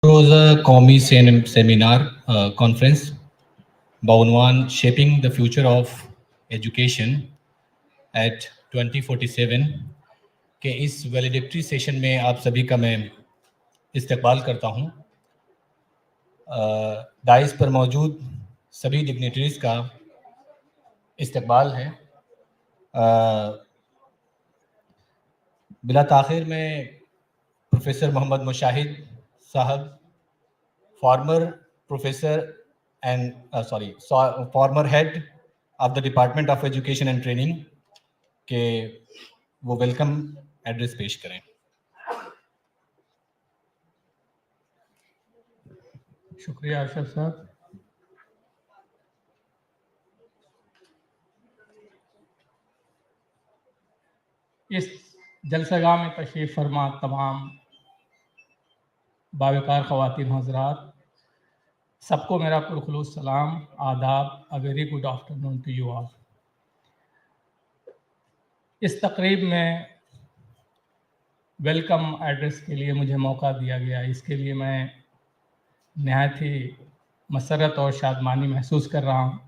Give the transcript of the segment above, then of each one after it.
रोज़ा कौमी seminar conference बाउनवान shaping the future of education at 2047 के इस वैलिडिक्टरी सेशन में आप सभी का मैं इस्तकबाल करता हूँ। डाइस पर मौजूद सभी डिग्नेटरीज़ का इस्तकबाल है। बिला ताख़िर मैं प्रोफेसर मोहम्मद मुशाहिद साहब, former professor and former head of the Department of Education and Training के वो वेलकम एड्रेस पेश करें। शुक्रिया अशरफ साहब। इस जलसागाह में तशरीफ़ फरमा तमाम बावकार ख़वातीन हज़रात, सबको मेरा पुरखुलूस सलाम, आदाब, a very good afternoon to you all. इस तकरीब में वेलकम एड्रेस के लिए मुझे मौका दिया गया, इसके लिए मैं नहायत ही मसरत और शादमानी महसूस कर रहा हूँ।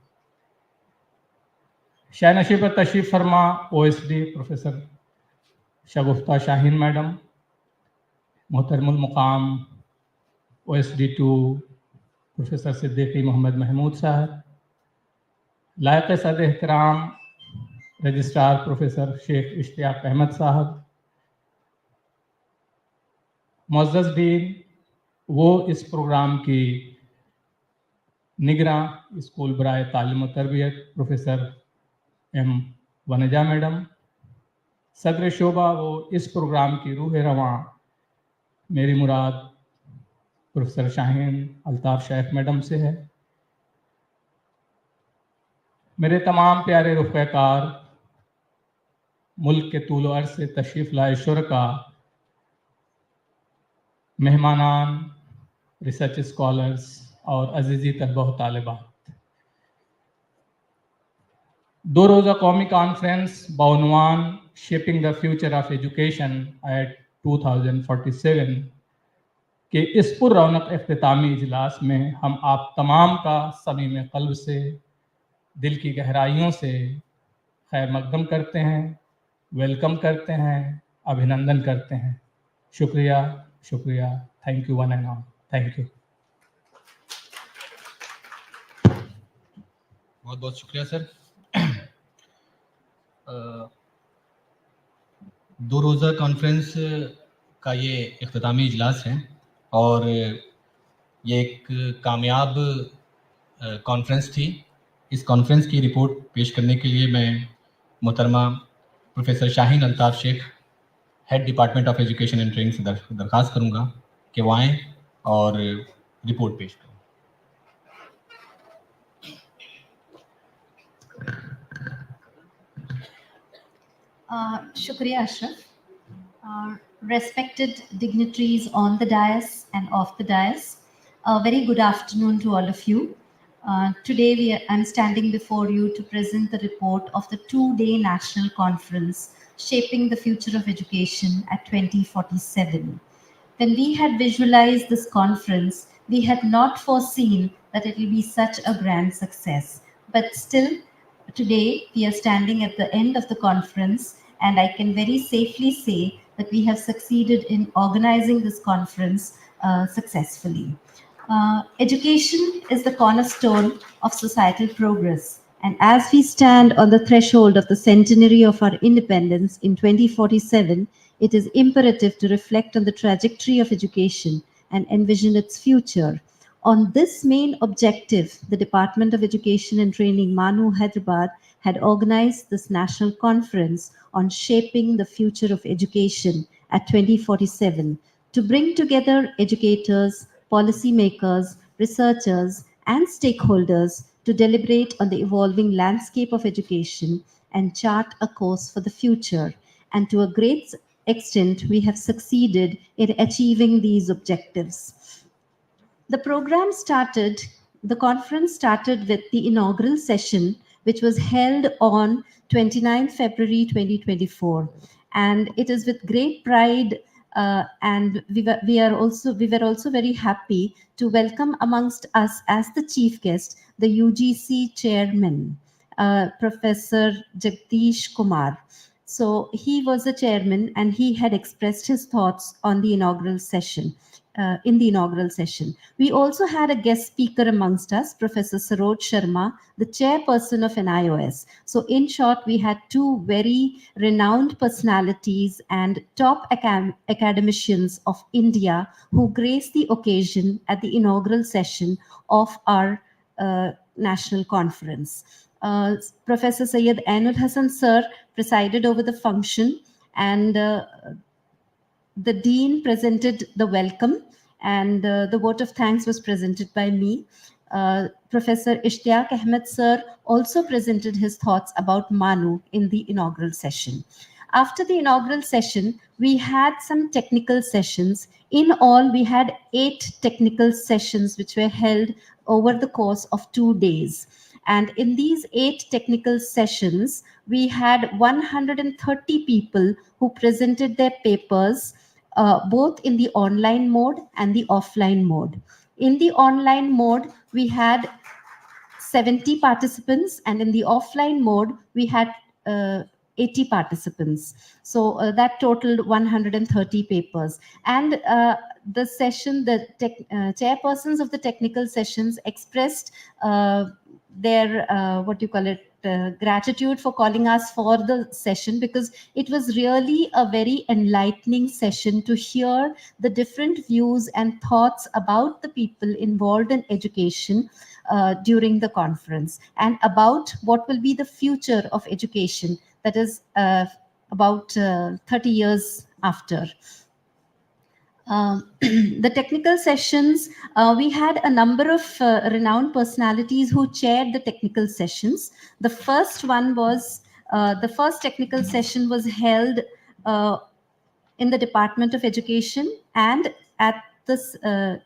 शाहनशी पर तशरीफ़ फरमा OSD प्रोफेसर शगुफ्ता शाहीन मैडम, मोहतरमुल मुकाम OSD 2 प्रोफेसर सिद्दीकी मोहम्मद महमूद साहब, लायक सद एहतराम रजिस्ट्रार प्रोफेसर शेख इश्तियाक अहमद साहब, मुअज़्ज़ज़ डीन, वो इस प्रोग्राम की निगरां स्कूल बराए तालीम व तरबियत प्रोफेसर M वनजा मैडम, सदर शोबा वो इस प्रोग्राम की रूह रवां मेरी मुराद प्रोफेसर शाहीन अल्ताफ़ शेख मैडम से है। मेरे तमाम प्यारे रुफ़क़ार, मुल्क के तूल अर्ज़ से तशरीफ़ लाए शुरका, मेहमानान, रिसर्च स्कॉलर्स और अज़ीज़ी तलबा व तालिबात, दो रोज़ा कौमी कॉन्फ्रेंस बाउनवान shaping the future of education at 2047 के इस पुर रौनक इख्तितामी इजलास में हम आप तमाम का समीम क़ल्ब से, दिल की गहराइयों से खैर मकदम करते हैं, वेलकम करते हैं, अभिनंदन करते हैं। शुक्रिया, शुक्रिया, thank you one and all, thank you. बहुत बहुत शुक्रिया सर। दो रोज़ा कॉन्फ्रेंस का ये इख्तितामी इजलास है और ये एक कामयाब कॉन्फ्रेंस थी। इस कॉन्फ्रेंस की रिपोर्ट पेश करने के लिए मैं मोहतरमा professor Shaheen Altaf Sheikh, head department of education and training से दरख्वास्त करूँगा कि वो आएँ और रिपोर्ट पेश करें। Shukriya Ashraf. Respected dignitaries on the dais and off the dais, a very good afternoon to all of you. Today I'm standing before you to present the report of the two-day national conference, Shaping the Future of Education at 2047. When we had visualized this conference, we had not foreseen that it will be such a grand success. But still, today we are standing at the end of the conference, and I can very safely say that we have succeeded in organizing this conference successfully. Education is the cornerstone of societal progress. And as we stand on the threshold of the centenary of our independence in 2047, it is imperative to reflect on the trajectory of education and envision its future. On this main objective, the Department of Education and Training, MANUU Hyderabad, had organized this national conference on shaping the future of education at 2047 to bring together educators, policymakers, researchers, and stakeholders to deliberate on the evolving landscape of education and chart a course for the future. And to a great extent, we have succeeded in achieving these objectives. The conference started with the inaugural session, which was held on 29 February 2024. And it is with great pride and we were also very happy to welcome amongst us as the chief guest the UGC chairman, Professor Jagdish Kumar. So he was the chairman and he had expressed his thoughts on the inaugural session. In the inaugural session, we also had a guest speaker amongst us, Professor Saroj Sharma, the chairperson of NIOS. So in short, we had two very renowned personalities and top academicians of India who graced the occasion at the inaugural session of our national conference. Professor Syed Ainul Hasan sir presided over the function, and the dean presented the welcome, and the vote of thanks was presented by me. Professor Ishtiaq Ahmed sir also presented his thoughts about MANUU in the inaugural session. After the inaugural session, we had some technical sessions. In all, we had 8 technical sessions which were held over the course of 2 days. And in these 8 technical sessions, we had 130 people who presented their papers, both in the online mode and the offline mode. In the online mode, we had 70 participants, and in the offline mode, we had 80 participants. So that totaled 130 papers. And the session, the chairpersons of the technical sessions expressed their, gratitude for calling us for the session, because it was really a very enlightening session to hear the different views and thoughts about the people involved in education during the conference, and about what will be the future of education, that is about 30 years after. The technical sessions, we had a number of renowned personalities who chaired the technical sessions. The first technical session was held in the Department of Education, and at this,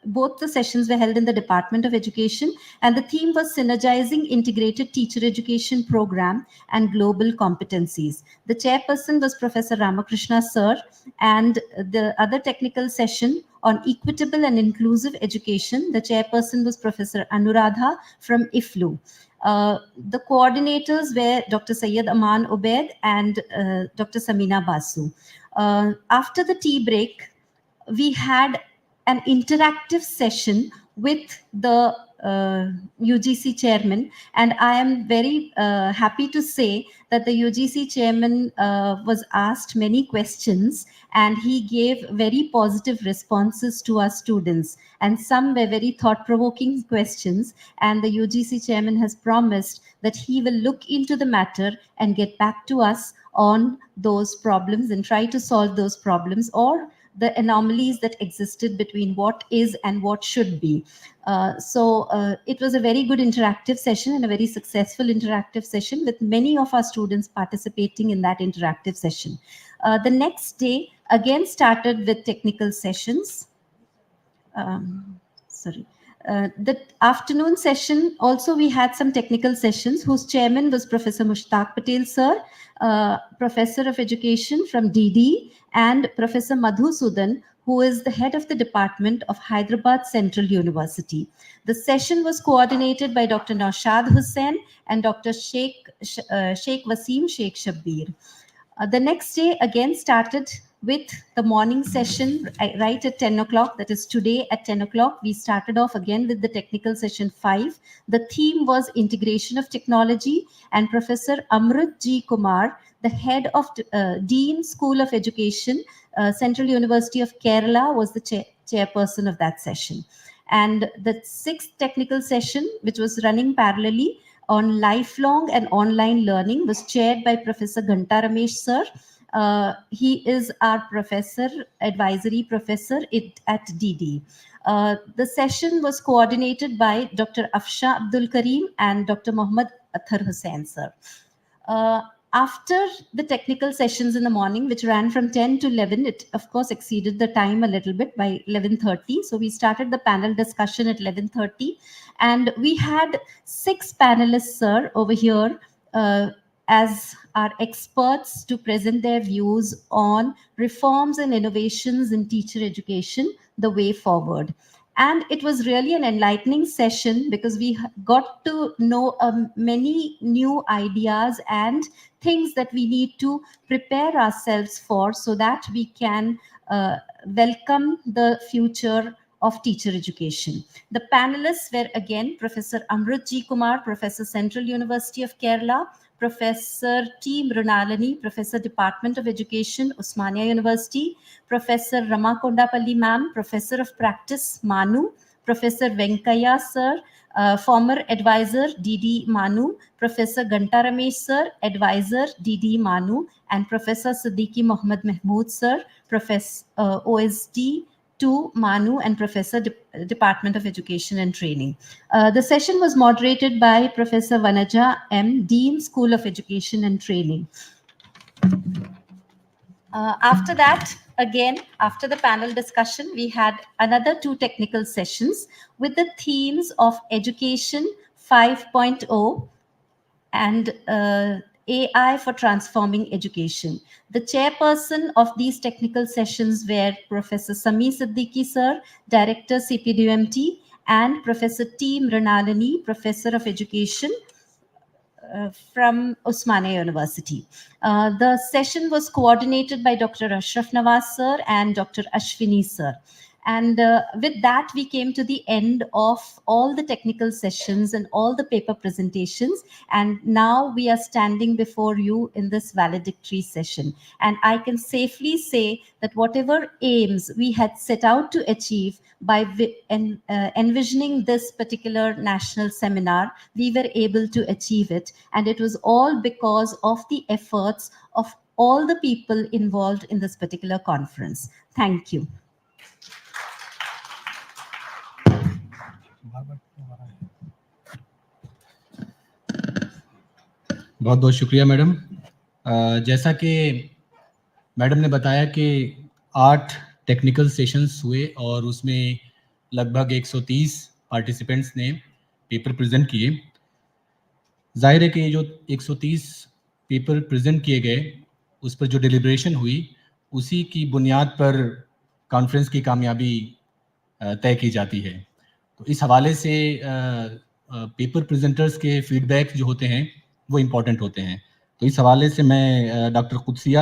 both the sessions were held in the Department of Education, and the theme was Synergizing Integrated Teacher Education Program and Global Competencies. The chairperson was Professor Ramakrishna sir, and the other technical session on Equitable and Inclusive Education, the chairperson was Professor Anuradha from IFLU. The coordinators were Dr. Syed Aman Obaid and Dr. Samina Basu. After the tea break, we had an interactive session with the UGC chairman, and I am very happy to say that the UGC chairman was asked many questions, and he gave very positive responses to our students, and some were very thought-provoking questions, and the UGC chairman has promised that he will look into the matter and get back to us on those problems and try to solve those problems, or the anomalies that existed between what is and what should be. It was a very good interactive session and a very successful interactive session, with many of our students participating in that interactive session. The next day again started with technical sessions. The afternoon session, also we had some technical sessions whose chairman was Professor Mushtaq Patel sir, Professor of Education from DD, and Professor Madhusudan, who is the head of the department of Hyderabad Central University. The session was coordinated by Dr. Naushad Hussain and Dr. Sheikh Wasim Sheikh Shabbir. The next day again started with the morning session right at 10 o'clock. That is today at 10 o'clock. We started off again with the technical session 5. The theme was integration of technology, and Professor Amrut G. Kumar, the head of Dean School of Education, Central University of Kerala, was the chairperson of that session. And the 6th technical session, which was running parallelly on lifelong and online learning, was chaired by Professor Ghanta Ramesh sir. He is our professor, advisory professor at DD. The session was coordinated by Dr. Afsha Abdul Karim and Dr. Muhammad Athar Hussain sir. After the technical sessions in the morning, which ran from 10 to 11, it of course exceeded the time a little bit by 11:30. So we started the panel discussion at 11:30, and we had 6 panelists, sir, over here as our experts to present their views on reforms and innovations in teacher education, the way forward. And it was really an enlightening session because we got to know many new ideas and things that we need to prepare ourselves for so that we can welcome the future of teacher education. The panelists were again Professor Amrit G. Kumar, Professor Central University of Kerala, Professor T. Mrunalani, Professor Department of Education, Osmania University, Professor Rama Kondapalli ma'am, Professor of Practice, MANUU, Professor Venkaya sir, former advisor, DD MANUU, Professor Ganta Ramesh sir, advisor, DD MANUU, and Professor Siddiqui Mohammed Mahmood sir, Professor OSD to MANUU and Professor Department of Education and Training. The session was moderated by Professor Vanaja M., Dean, School of Education and Training. After that, again, after the panel discussion, we had another 2 technical sessions with the themes of Education 5.0 and AI for transforming education. The chairperson of these technical sessions were Professor Sami Siddiqui sir, Director CPDMT, and Professor T. Mrunalani, Professor of Education from Osmania University. The session was coordinated by Dr. Ashraf Nawaz sir and Dr. Ashwini sir. And with that, we came to the end of all the technical sessions and all the paper presentations. And now we are standing before you in this valedictory session. And I can safely say that whatever aims we had set out to achieve by envisioning this particular national seminar, we were able to achieve it. And it was all because of the efforts of all the people involved in this particular conference. Thank you. बहुत बहुत शुक्रिया madam. जैसा कि madam ने बताया कि 8 technical sessions हुए और उसमें लगभग 130 पार्टिसिपेंट्स ने पेपर प्रेजेंट किए। जाहिर है कि ये जो 130 पेपर प्रेजेंट किए गए उस पर जो डिलिब्रेशन हुई उसी की बुनियाद पर कॉन्फ्रेंस की कामयाबी तय की जाती है। तो इस हवाले से पेपर प्रेजेंटर्स के फीडबैक जो होते हैं वो इम्पॉर्टेंट होते हैं। तो इस हवाले से मैं डॉक्टर कुदसिया,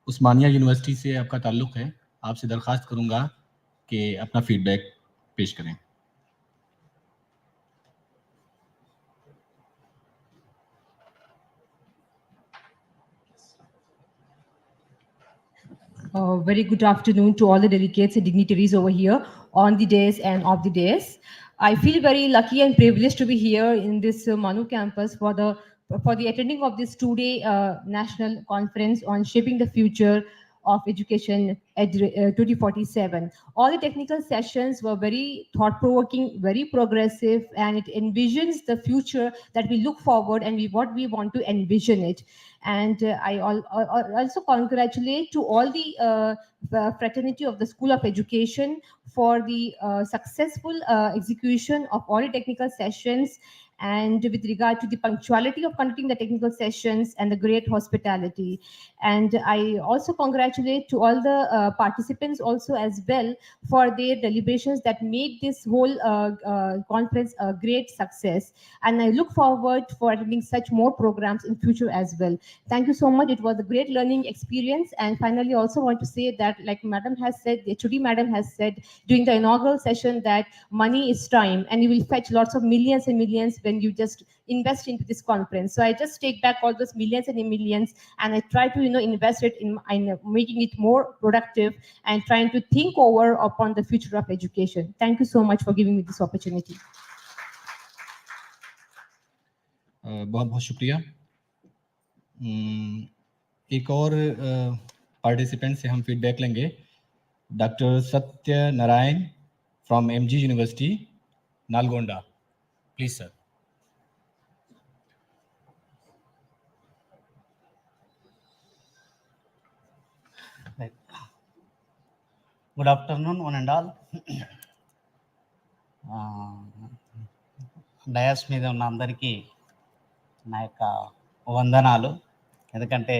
उस्मानिया यूनिवर्सिटी से आपका ताल्लुक़ है, आपसे दरख्वास्त करूँगा कि अपना फीडबैक पेश करें। Very good afternoon to all the delegates and dignitaries over here on the dais and off the dais. I feel very lucky and privileged to be here in this MANUU campus for the attending of this 2-day national conference on shaping the future of education at 2047. All the technical sessions were very thought-provoking, very progressive, and it envisions the future that we look forward and what we want to envision it. And I also congratulate to all the fraternity of the School of Education for the successful execution of all the technical sessions, and with regard to the punctuality of conducting the technical sessions and the great hospitality. And I also congratulate to all the participants also as well for their deliberations that made this whole conference a great success. And I look forward for attending such more programs in future as well. Thank you so much. It was a great learning experience. And finally, also want to say that, like Madam has said, the HOD Madam has said during the inaugural session that money is time, and you will fetch lots of millions and millions when you just invest into this conference. So I just take back all those millions and millions, and I try to invest it in making it more productive and trying to think over upon the future of education. Thank you so much for giving me this opportunity. बहुत बहुत शुक्रिया। एक और participant से हम feedback लेंगे। Doctor Satya Narayan from MG university Nalgonda, please sir. Good afternoon, one and all. Dais మీద ఉన్న అందరికీ నా యొక్క వందనాలు. ఎందుకంటే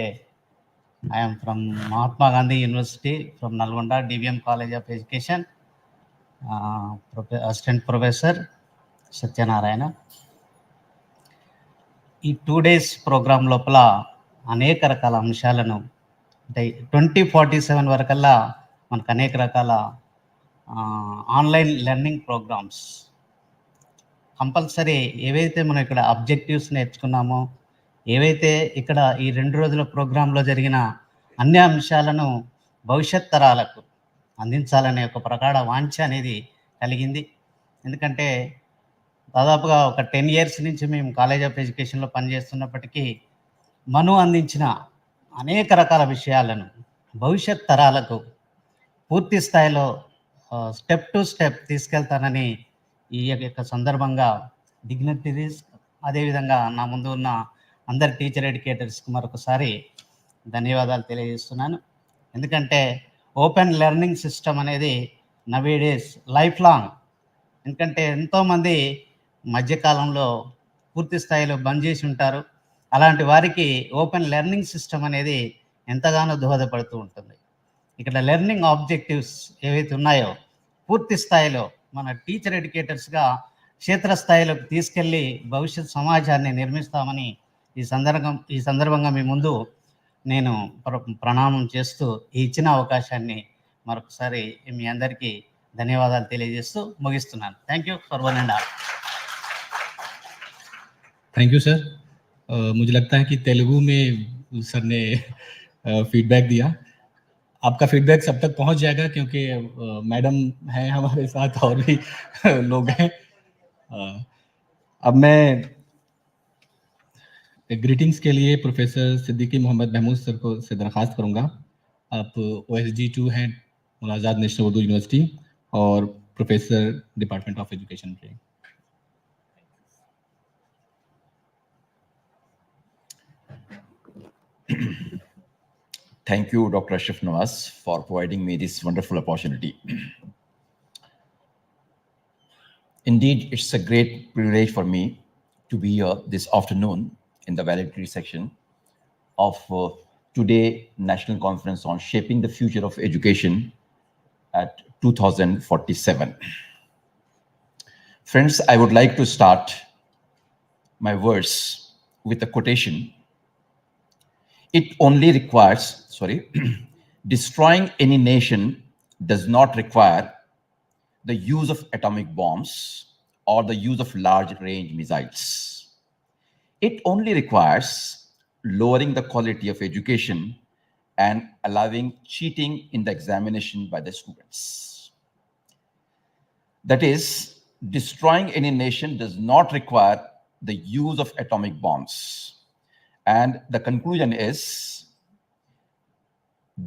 I'm from Mahatma Gandhi university from Nalgonda, DVM college of education, assistant professor Satyanarayana. ఈ 2 days ప్రోగ్రాం లోపల అనేక రకాల అంశాలను, అంటే 2047 వరకల్లా మనకు అనేక రకాల ఆన్లైన్ లెర్నింగ్ ప్రోగ్రామ్స్ కంపల్సరీ ఏవైతే మనం ఇక్కడ అబ్జెక్టివ్స్ నేర్చుకున్నామో, ఏవైతే ఇక్కడ ఈ 2 రోజుల ప్రోగ్రాంలో జరిగిన అన్ని అంశాలను భవిష్యత్ తరాలకు అందించాలనే ఒక ప్రగాఢ వాంఛ అనేది కలిగింది. ఎందుకంటే దాదాపుగా ఒక 10 years నుంచి మేము కాలేజ్ ఆఫ్ ఎడ్యుకేషన్లో పనిచేస్తున్నప్పటికీ మను అందించిన అనేక రకాల విషయాలను భవిష్యత్ తరాలకు పూర్తి స్థాయిలో స్టెప్ టు స్టెప్ తీసుకెళ్తానని ఈ యొక్క సందర్భంగా డిగ్నిటరీస్, అదేవిధంగా నా ముందు ఉన్న అందరి టీచర్ ఎడ్యుకేటర్స్కి మరొకసారి ధన్యవాదాలు తెలియజేస్తున్నాను. ఎందుకంటే ఓపెన్ లెర్నింగ్ సిస్టమ్ అనేది నవేడేస్ లైఫ్ లాంగ్. ఎందుకంటే ఎంతోమంది మధ్యకాలంలో పూర్తి స్థాయిలో బంద్ చేసి ఉంటారు. అలాంటి వారికి ఓపెన్ లెర్నింగ్ సిస్టమ్ అనేది ఎంతగానో దోహదపడుతూ ఉంటుంది. ఇక్కడ లెర్నింగ్ ఆబ్జెక్టివ్స్ ఏవైతే ఉన్నాయో పూర్తి స్థాయిలో మన టీచర్ ఎడ్యుకేటర్స్గా క్షేత్రస్థాయిలోకి తీసుకెళ్ళి భవిష్యత్ సమాజాన్ని నిర్మిస్తామని ఈ సందర్భంగా మీ ముందు నేను ప్రణామం చేస్తూ ఈ ఇచ్చిన అవకాశాన్ని మరొకసారి మీ అందరికీ ధన్యవాదాలు తెలియజేస్తూ ముగిస్తున్నాను. Thank you for one and all. Thank you sir. मुझे लगता है कि तेलुगु में सर ने फीडबैक दिया. आपका फीडबैक सब तक पहुंच जाएगा क्योंकि मैडम हैं हमारे साथ और भी लोग हैं. अब मैं ग्रीटिंग्स के लिए प्रोफेसर सिद्दीकी मोहम्मद महमूद सर को से दरख्वास्त करूंगा. आप OSG2 हैं मुलाजात नेशनल उर्दू यूनिवर्सिटी और प्रोफेसर डिपार्टमेंट ऑफ एजुकेशन के. Thank you, Dr. Ashraf Nawaz, for providing me this wonderful opportunity. Indeed, it's a great privilege for me to be here this afternoon in the valedictory section of today National Conference on Shaping the Future of Education at 2047. Friends, I would like to start my verse with a quotation. It only requires, destroying any nation does not require the use of atomic bombs or the use of large range missiles. It only requires lowering the quality of education and allowing cheating in the examination by the students. That is, destroying any nation does not require the use of atomic bombs. And the conclusion is,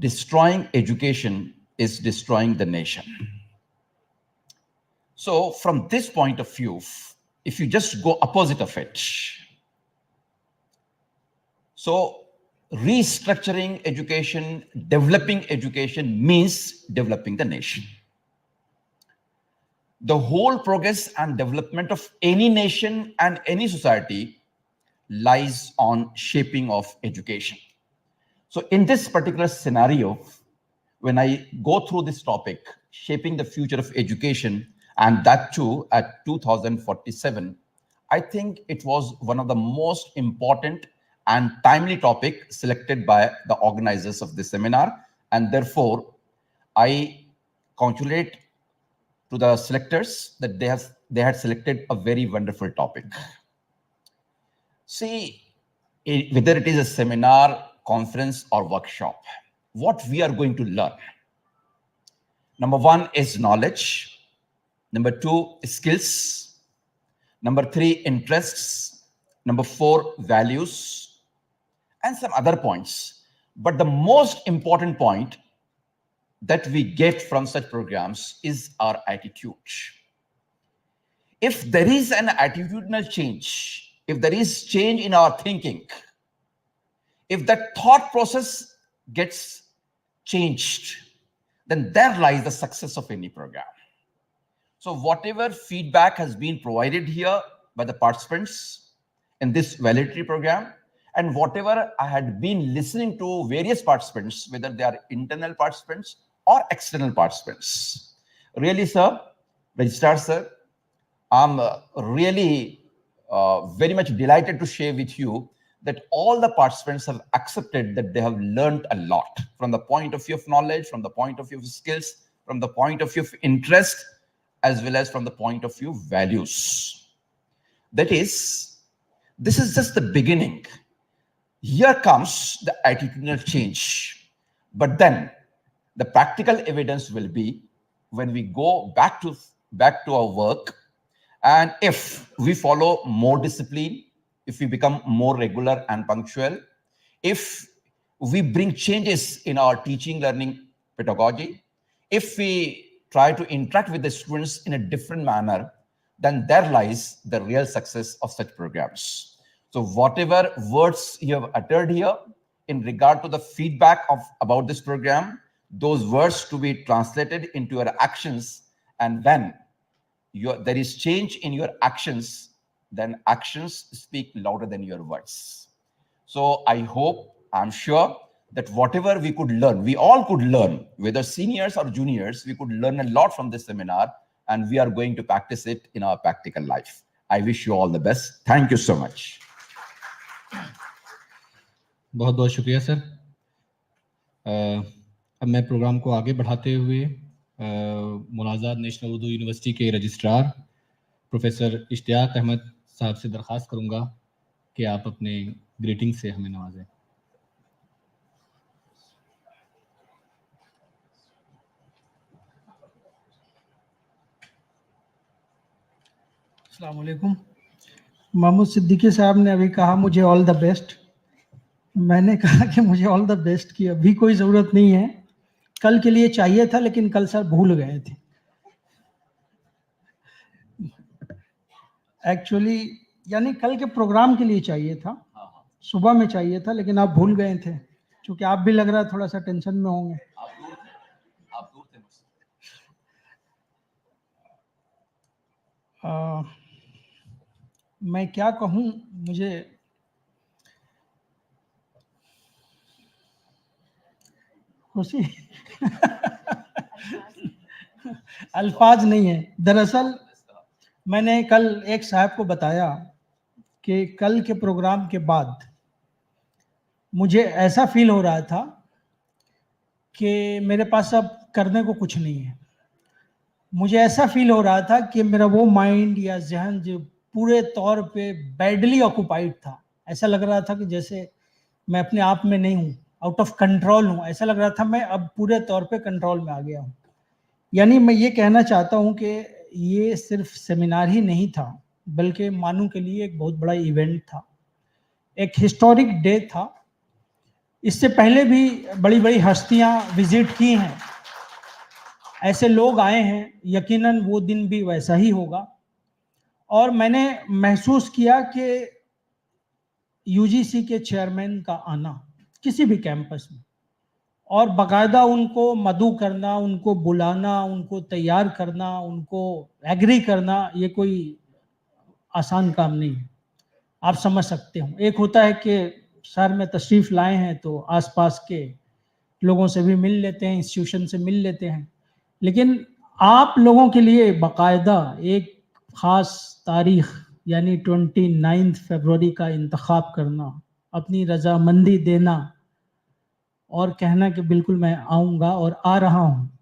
destroying education is destroying the nation. So from this point of view, if you just go opposite of it, so restructuring education, developing education means developing the nation. The whole progress and development of any nation and any society lies on shaping of education. So in this particular scenario, when I go through this topic, shaping the future of education, and that too at 2047, I think it was one of the most important and timely topic selected by the organizers of this seminar. And therefore, I congratulate to the selectors that they had selected a very wonderful topic. See, whether it is a seminar, conference, or workshop, what we are going to learn. Number 1 is knowledge. Number 2 is skills. Number 3, interests. Number 4, values, and some other points. But the most important point that we get from such programs is our attitude. If there is an attitudinal change, if there is change in our thinking, if that thought process gets changed, then there lies the success of any program. So whatever feedback has been provided here by the participants in this valedictory program, And whatever I had been listening to various participants, whether they are internal participants or external participants. Really, sir, Registrar sir, I'm really very much delighted to share with you that all the participants have accepted that they have learned a lot from the point of view of knowledge, from the point of view of skills, from the point of view of interest, as well as from the point of view of values. That is, this is just the beginning. Here comes the attitudinal change. But then the practical evidence will be when we go back to our work, and if we follow more discipline, if we become more regular and punctual, if we bring changes in our teaching learning pedagogy, if we try to interact with the students in a different manner, then there lies the real success of such programs. So whatever words you have uttered here in regard to the feedback about this program, those words to be translated into your actions, and when there is change in your actions, then actions speak louder than your words. So I hope, I'm sure that whatever we could learn, we all could learn, whether seniors or juniors, we could learn a lot from this seminar, and we are going to practice it in our practical life. I wish you all the best. Thank you so much. बहुत बहुत शुक्रिया sir. अब मैं programme को आगे बढ़ाते हुए मुलाज़ात national Urdu university के रजिस्ट्रार प्रोफेसर इश्तियाक अहमद साहब से दरख्वास्त करूंगा कि आप अपने ग्रीटिंग से हमें नवाजें। अस्सलाम वालेकुम। महमूद सिद्दीकी साहब ने अभी कहा मुझे ऑल द बेस्ट। मैंने कहा कि मुझे ऑल द बेस्ट की अभी कोई ज़रूरत नहीं है, कल के लिए चाहिए था, लेकिन कल सर भूल गए थे। एक्चुअली यानी कल के प्रोग्राम के लिए चाहिए था, सुबह में चाहिए था, लेकिन आप भूल गए थे, क्योंकि आप भी लग रहा है थोड़ा सा टेंशन में होंगे। आप दूर थे मुझसे। मैं क्या कहूँ, मुझे खुशी अल्फाज नहीं है। दरअसल मैंने कल एक साहब को बताया कि कल के प्रोग्राम के बाद मुझे ऐसा फील हो रहा था कि मेरे पास अब करने को कुछ नहीं है। मुझे ऐसा फील हो रहा था कि मेरा वो माइंड या जहन जो पूरे तौर पे बैडली ऑक्यूपाइड था, ऐसा लग रहा था कि जैसे मैं अपने आप में नहीं हूँ, आउट ऑफ कंट्रोल हूँ। ऐसा लग रहा था मैं अब पूरे तौर पे कंट्रोल में आ गया हूँ। यानी मैं ये कहना चाहता हूँ कि ये सिर्फ सेमिनार ही नहीं था, बल्कि मानू के लिए एक बहुत बड़ा इवेंट था, एक हिस्टोरिक डे था। इससे पहले भी बड़ी बड़ी हस्तियाँ विजिट की हैं, ऐसे लोग आए हैं, यकीनन वो दिन भी वैसा ही होगा। और मैंने महसूस किया कि यूजीसी के चेयरमैन का आना किसी भी कैंपस में, और बाकायदा उनको मदऊ करना, उनको बुलाना, उनको तैयार करना, उनको एग्री करना, ये कोई आसान काम नहीं है। आप समझ सकते हो, एक होता है कि शहर में तशरीफ़ लाए हैं तो आसपास के लोगों से भी मिल लेते हैं, इंस्टीट्यूशन से मिल लेते हैं, लेकिन आप लोगों के लिए बाकायदा एक ख़ास तारीख़ यानी 29 फरवरी का इंतखाब करना, अपनी रजामंदी देना और कहना कि बिल्कुल मैं आऊँगा और आ रहा हूँ,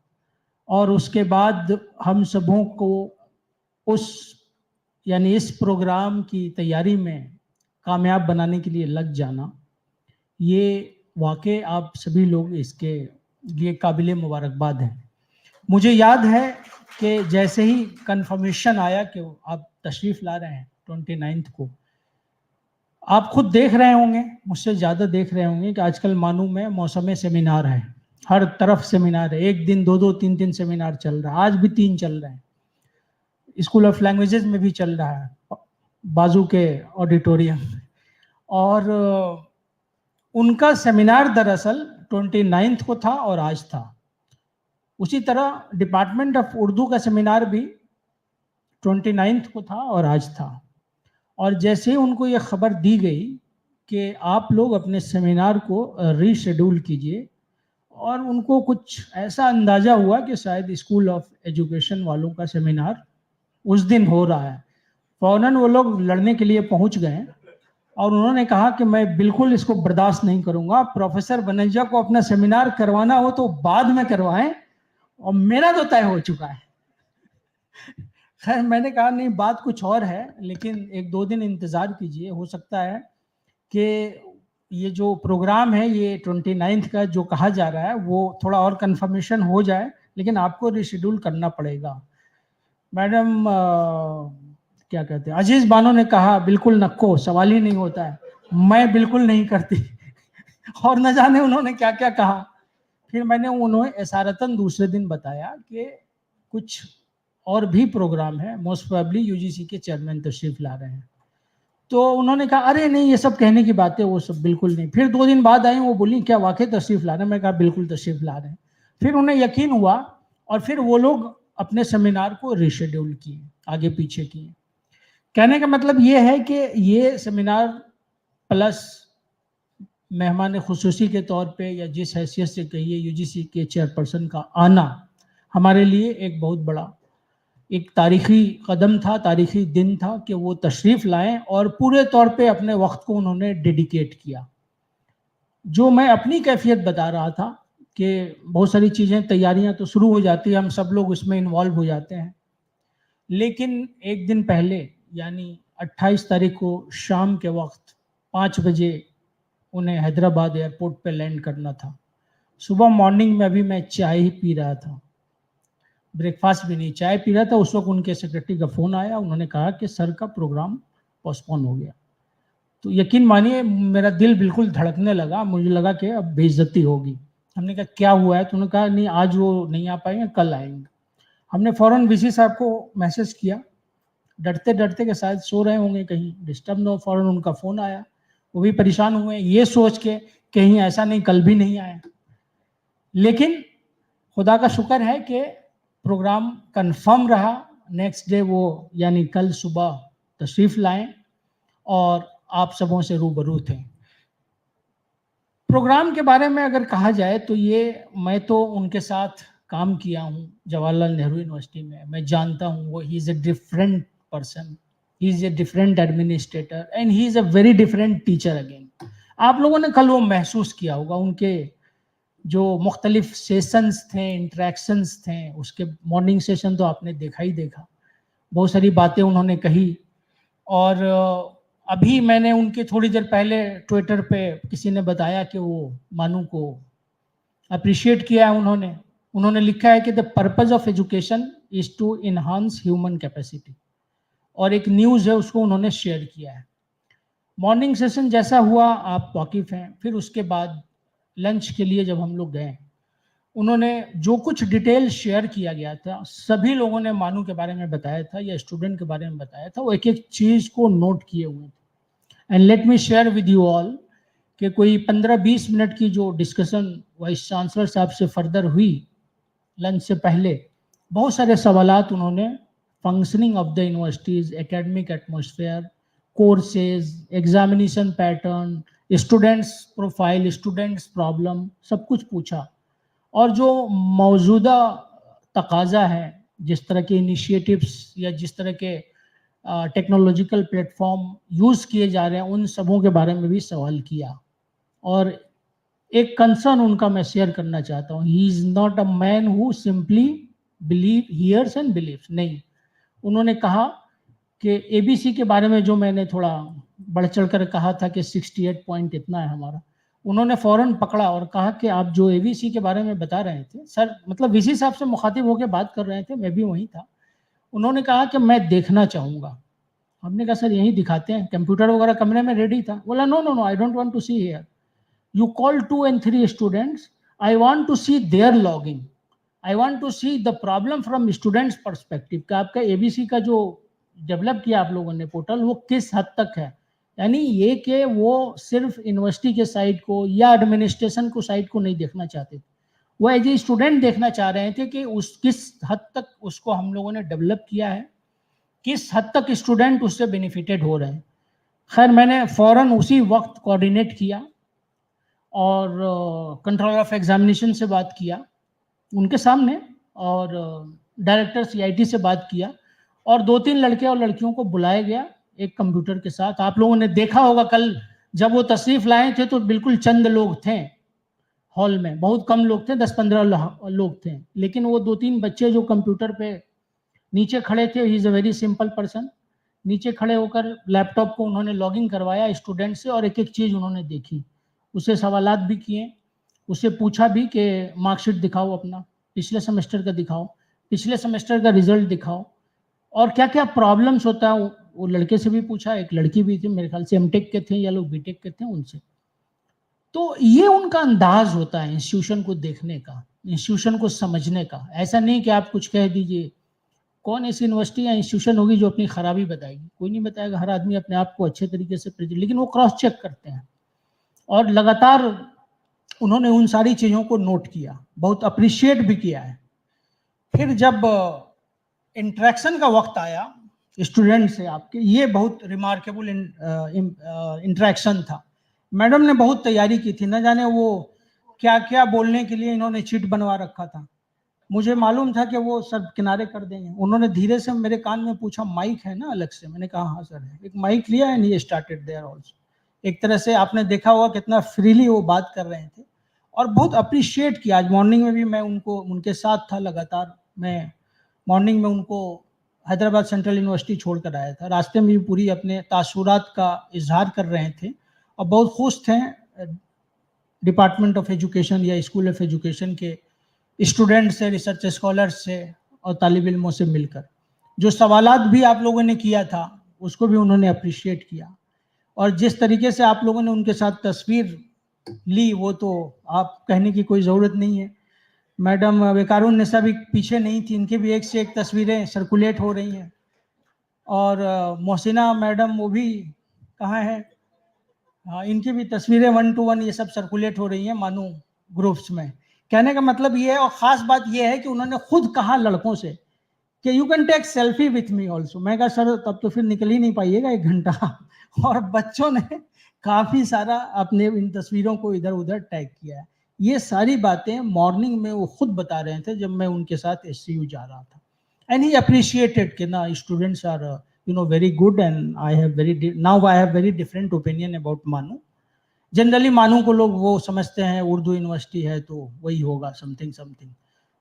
और उसके बाद हम सबों को उस यानी इस प्रोग्राम की तैयारी में कामयाब बनाने के लिए लग जाना, ये वाकई आप सभी लोग इसके लिए काबिल मुबारकबाद हैं। मुझे याद है कि जैसे ही कंफर्मेशन आया कि आप तशरीफ़ ला रहे हैं 29 को, आप खुद देख रहे होंगे, मुझसे ज़्यादा देख रहे होंगे कि आजकल मानू में मौसम सेमिनार है, हर तरफ सेमिनार है, एक दिन 2-2 3-3 सेमिनार चल रहा है, आज भी 3 चल रहे हैं, स्कूल ऑफ लैंग्वेजेस में भी चल रहा है, बाजू के ऑडिटोरियम। और उनका सेमिनार दरअसल 29 को था और आज था। उसी तरह डिपार्टमेंट ऑफ उर्दू का सेमिनार भी 29 को था और आज था। और जैसे ही उनको ये खबर दी गई कि आप लोग अपने सेमिनार को रीशेड्यूल कीजिए, और उनको कुछ ऐसा अंदाज़ा हुआ कि शायद स्कूल ऑफ एजुकेशन वालों का सेमिनार उस दिन हो रहा है। फ़ौरन वो लोग लड़ने के लिए पहुंच गए और उन्होंने कहा कि मैं बिल्कुल इसको बर्दाश्त नहीं करूंगा, प्रोफेसर बनर्जा को अपना सेमिनार करवाना हो तो बाद में करवाएं, और मेरा तो तय हो चुका है। खैर मैंने कहा नहीं, बात कुछ और है, लेकिन 1-2 दिन इंतज़ार कीजिए, हो सकता है कि ये जो प्रोग्राम है ये 29 का जो कहा जा रहा है वो थोड़ा और कंफर्मेशन हो जाए, लेकिन आपको रिशेड्यूल करना पड़ेगा। मैडम क्या कहते हैं, अजीज बानो ने कहा बिल्कुल नको, सवाल ही नहीं होता है, मैं बिल्कुल नहीं करती। और न जाने उन्होंने क्या क्या कहा। फिर मैंने उन्हें इशारतन दूसरे दिन बताया कि कुछ और भी प्रोग्राम है, मोस्ट प्रोबेबली यूजीसी के चेयरमैन तशरीफ ला रहे हैं। तो उन्होंने कहा अरे नहीं, ये सब कहने की बातें, वो सब बिल्कुल नहीं। फिर 2 दिन बाद आई, वो बोली क्या वाकई तशरीफ ला रहे हैं? मैं कहा बिल्कुल तशरीफ ला रहे हैं। फिर उन्हें यकीन हुआ और फिर वो लोग अपने सेमिनार को रीशेड्यूल किए, आगे पीछे किए। कहने का मतलब ये है कि ये सेमिनार प्लस मेहमान खुसूसी के तौर पे या जिस हैसियत से कहिए यूजीसी के चेयरपर्सन का आना हमारे लिए एक बहुत बड़ा एक तारीखी कदम था, तारीखी दिन था कि वो तशरीफ़ लाएं और पूरे तौर पे अपने वक्त को उन्होंने डेडिकेट किया। जो मैं अपनी कैफियत बता रहा था कि बहुत सारी चीज़ें, तैयारियां तो शुरू हो जाती है, हम सब लोग उसमें इन्वॉल्व हो जाते हैं, लेकिन एक दिन पहले यानी 28 तारीख को शाम के वक्त 5 बजे उन्हें हैदराबाद एयरपोर्ट पे लैंड करना था। सुबह मॉर्निंग में अभी मैं चाय ही पी रहा था, ब्रेकफास्ट भी नहीं, चाय पी रहा था। उस वक्त उनके सेक्रेटरी का फ़ोन आया, उन्होंने कहा कि सर का प्रोग्राम पोस्टपोन हो गया। तो यकीन मानिए मेरा दिल बिल्कुल धड़कने लगा, मुझे लगा कि अब बेइज्जती होगी। हमने कहा क्या हुआ है? तो उन्होंने कहा नहीं, आज वो नहीं आ पाएंगे, कल आएंगे। हमने फ़ौरन वीसी साहब को मैसेज किया, डरते डरते कि शायद सो रहे होंगे, कहीं डिस्टर्ब न हो। फ़ौरन उनका फ़ोन आया, वो भी परेशान हुए ये सोच के कहीं ऐसा नहीं कल भी नहीं आए। लेकिन खुदा का शुक्र है कि प्रोग्राम कंफर्म रहा। नेक्स्ट डे वो यानी कल सुबह तशरीफ़ लाएं और आप सबों से रूबरू थे। प्रोग्राम के बारे में अगर कहा जाए तो ये मैं तो उनके साथ काम किया हूँ जवाहरलाल नेहरू यूनिवर्सिटी में, मैं जानता हूँ वो he is a different person, he is a different administrator and he is a very different teacher again. आप लोगों ने कल वो महसूस किया होगा, उनके जो मुख्तलिफ सेशंस थे, इंटरेक्शंस थे, उसके मॉर्निंग सेशन तो आपने देखा ही देखा, बहुत सारी बातें उन्होंने कही। और अभी मैंने उनके थोड़ी देर पहले ट्विटर पे किसी ने बताया कि वो मानू को अप्रिशिएट किया है उन्होंने लिखा है कि the purpose of education is to enhance human capacity, और एक न्यूज़ है उसको उन्होंने शेयर किया है। मॉर्निंग सेशन जैसा हुआ आप वाकिफ़ हैं। फिर उसके बाद लंच के लिए जब हम लोग गए, उन्होंने जो कुछ डिटेल शेयर किया गया था, सभी लोगों ने मानू के बारे में बताया था या स्टूडेंट के बारे में बताया था, वो एक एक चीज़ को नोट किए हुए थे। And let me share with you all कि कोई 15-20 मिनट की जो डिस्कशन वाइस चांसलर साहब से फर्दर हुई लंच से पहले, बहुत सारे सवालात उन्होंने functioning of the universities, academic atmosphere, courses, examination pattern, students profile, students problem, सब कुछ पूछा। और जो मौजूदा तकाजा है, जिस तरह के इनिशिएटिव्स या जिस तरह के टेक्नोलॉजिकल प्लेटफॉर्म यूज़ किए जा रहे हैं, उन सबों के बारे में भी सवाल किया। और एक कंसर्न उनका मैं शेयर करना चाहता हूँ, he is not a man who simply believe hears and believes, नहीं। उन्होंने कहा कि एबीसी के बारे में जो मैंने थोड़ा बढ़ चढ़ कर कहा था कि 68 पॉइंट इतना है हमारा, उन्होंने फ़ौरन पकड़ा और कहा कि आप जो एबीसी के बारे में बता रहे थे सर, मतलब वीसी साहब से मुखातिब होकर बात कर रहे थे, मैं भी वहीं था। उन्होंने कहा कि मैं देखना चाहूँगा। हमने कहा सर यहीं दिखाते हैं, कंप्यूटर वगैरह कमरे में रेडी था। बोला no no no, I don't want to see here, you call 2 and 3 students, I want to see their logging, I want to see the problem from students perspective का। आपका एबीसी का जो develop किया आप लोगों ने पोर्टल, वो किस हद तक है, यानी ये कि वो सिर्फ यूनिवर्सिटी के साइड को या एडमिनिस्ट्रेशन को साइड को नहीं देखना चाहते थे, वो एज ए स्टूडेंट देखना चाह रहे थे कि उस किस हद तक उसको हम लोगों ने डेवलप किया है, किस हद तक स्टूडेंट उससे बेनिफिटेड हो रहे हैं। खैर मैंने फ़ौरन उसी वक्त कोऑर्डिनेट किया और कंट्रोलर ऑफ एग्जामिनेशन से बात किया उनके सामने, और डायरेक्टर CIT से बात किया, और 2-3 लड़के और लड़कियों को बुलाया गया एक कंप्यूटर के साथ। आप लोगों ने देखा होगा कल जब वो तशरीफ लाए थे तो बिल्कुल चंद लोग थे हॉल में, बहुत कम लोग थे, 10-15 लोग थे, लेकिन वो 2-3 बच्चे जो कंप्यूटर पे नीचे खड़े थे, he is a very simple person, नीचे खड़े होकर लैपटॉप को उन्होंने लॉगिन करवाया स्टूडेंट से, और एक एक चीज़ उन्होंने देखी, उससे सवालात भी किए, उससे पूछा भी कि मार्कशीट दिखाओ अपना, पिछले सेमेस्टर का दिखाओ, पिछले सेमेस्टर का रिजल्ट दिखाओ, और क्या क्या प्रॉब्लम्स होता है वो लड़के से भी पूछा, एक लड़की भी थी, मेरे ख्याल से M.Tech के थे या लोग B.Tech के थे, उनसे। तो ये उनका अंदाज होता है इंस्टीट्यूशन को देखने का, इंस्टीट्यूशन को समझने का। ऐसा नहीं कि आप कुछ कह दीजिए, कौन ऐसी यूनिवर्सिटी या इंस्टीट्यूशन होगी जो अपनी खराबी बताएगी? कोई नहीं बताएगा, हर आदमी अपने आप को अच्छे तरीके से प्रेजेंट, लेकिन वो क्रॉस चेक करते हैं, और लगातार उन्होंने उन सारी चीज़ों को नोट किया, बहुत अप्रिशिएट भी किया है। फिर जब इंटरेक्शन का वक्त आया स्टूडेंट से आपके, ये बहुत रिमार्केबल इंटरेक्शन था। मैडम ने बहुत तैयारी की थी, न जाने वो क्या क्या बोलने के लिए इन्होंने चिट बनवा रखा था। मुझे मालूम था कि वो सब किनारे कर देंगे। उन्होंने धीरे से मेरे कान में पूछा, माइक है ना अलग से? मैंने कहा हाँ सर है। एक माइक लिया and he started there also. एक तरह से आपने देखा होगा कितना फ्रीली वो बात कर रहे थे, और बहुत अप्रिशिएट किया। आज मॉर्निंग में भी मैं उनके साथ था लगातार। मैं मॉर्निंग में उनको हैदराबाद सेंट्रल यूनिवर्सिटी छोड़ कर आया था। रास्ते में भी पूरी अपने तासुरात का इजहार कर रहे थे, और बहुत खुश थे डिपार्टमेंट ऑफ एजुकेशन या स्कूल ऑफ एजुकेशन के स्टूडेंट से, रिसर्च स्कॉलर्स से और तालिब इल्मों से मिलकर। जो सवालात भी आप लोगों ने किया था उसको भी उन्होंने अप्रिशिएट किया, और जिस तरीके से आप लोगों ने उनके साथ तस्वीर ली वो तो आप कहने की कोई ज़रूरत नहीं है। मैडम वेकारुन निसा भी पीछे नहीं थी, इनकी भी एक से एक तस्वीरें सर्कुलेट हो रही हैं, और मोहसिना मैडम वो भी कहाँ है, हाँ, इनकी भी तस्वीरें 1 to 1 ये सब सर्कुलेट हो रही हैं मानू ग्रुप्स में। कहने का मतलब ये है, और ख़ास बात ये है कि उन्होंने खुद कहा लड़कों से कि you can take selfie with me also. मैं कहा सर तब तो फिर निकल ही नहीं पाइएगा 1 घंटा। और बच्चों ने काफ़ी सारा अपने इन तस्वीरों को इधर उधर टैग किया है। ये सारी बातें मॉर्निंग में वो खुद बता रहे थे जब मैं उनके साथ SCU जा रहा था। एंड ही अप्रिशिएटेड कि ना students are very good, and I have very different opinion about MANUU. Generally मानू को लोग वो समझते हैं उर्दू यूनिवर्सिटी है तो वही होगा समथिंग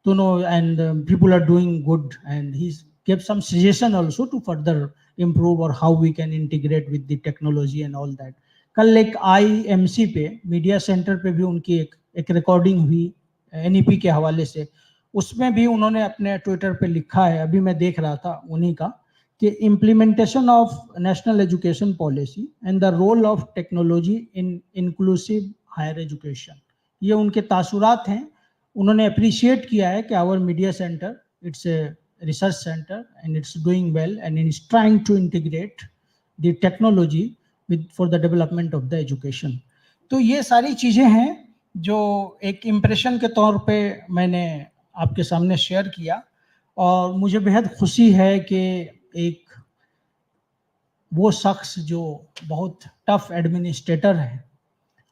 तो no, and people are doing good, and he give some suggestion also to further improve और how we can integrate with the technology and all that. कल एक IMC पे मीडिया सेंटर पे भी उनकी एक रिकॉर्डिंग हुई NEP के हवाले से, उसमें भी उन्होंने अपने ट्विटर पे लिखा है, अभी मैं देख रहा था उन्हीं का, कि implementation of national education policy and the role of technology in inclusive higher education, ये उनके तासुरात हैं। उन्होंने अप्रिशिएट किया है कि our media centre, it's a research centre and it's doing well and it's trying to integrate the technology with for the development of the education. तो ये सारी चीज़ें हैं जो एक इम्प्रेशन के तौर पे मैंने आपके सामने शेयर किया, और मुझे बेहद खुशी है कि एक वो शख्स जो बहुत टफ एडमिनिस्ट्रेटर है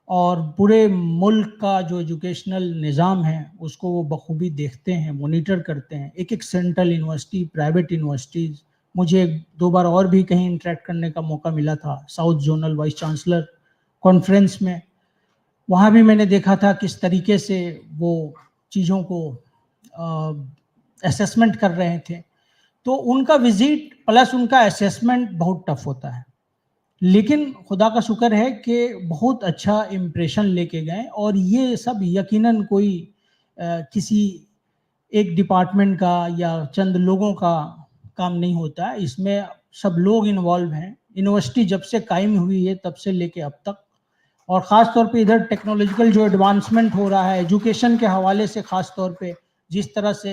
और पूरे मुल्क का जो एजुकेशनल निज़ाम है उसको वो बखूबी देखते हैं, मॉनिटर करते हैं। एक एक सेंट्रल यूनिवर्सिटी, प्राइवेट यूनिवर्सिटीज़, मुझे 2 बार और भी कहीं इंटरेक्ट करने का मौका मिला था south zonal vice chancellor conference में। वहाँ भी मैंने देखा था किस तरीके से वो चीज़ों को असेसमेंट कर रहे थे। तो उनका विजिट प्लस उनका असेसमेंट बहुत टफ होता है, लेकिन खुदा का शुक्र है कि बहुत अच्छा इम्प्रेशन लेके गए। और ये सब यकीनन कोई किसी एक डिपार्टमेंट का या चंद लोगों का काम नहीं होता है, इसमें सब लोग इन्वॉल्व हैं। यूनिवर्सिटी जब से कायम हुई है तब से लेके अब तक, और ख़ास तौर पे इधर टेक्नोलॉजिकल जो एडवांसमेंट हो रहा है एजुकेशन के हवाले से, ख़ास तौर पे जिस तरह से